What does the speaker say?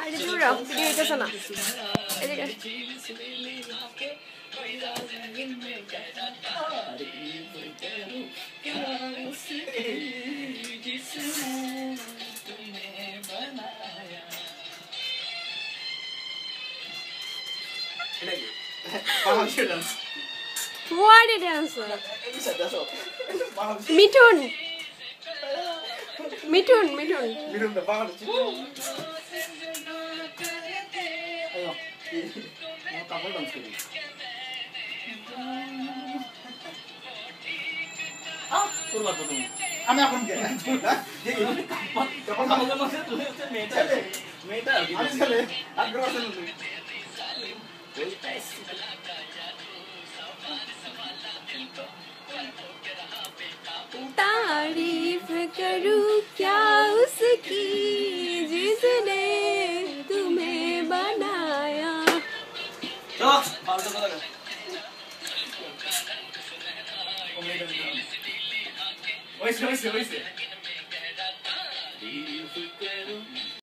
আরে দূর রাও ভিডিও হইতেছে না এদিকে What a dancer! Mitun! Mitun! Mitun! Mitun the bar. Ayo, mau kapan dance kiri? Ah, kurang apa tuh? Ame apa nih? Dia ini kapan? Kapan kamu masih tuh? Meta, meta. Anis kali, agak rasa nih. तारीफ करूं क्या उसकी जिसने तुम्हें बनाया वैसे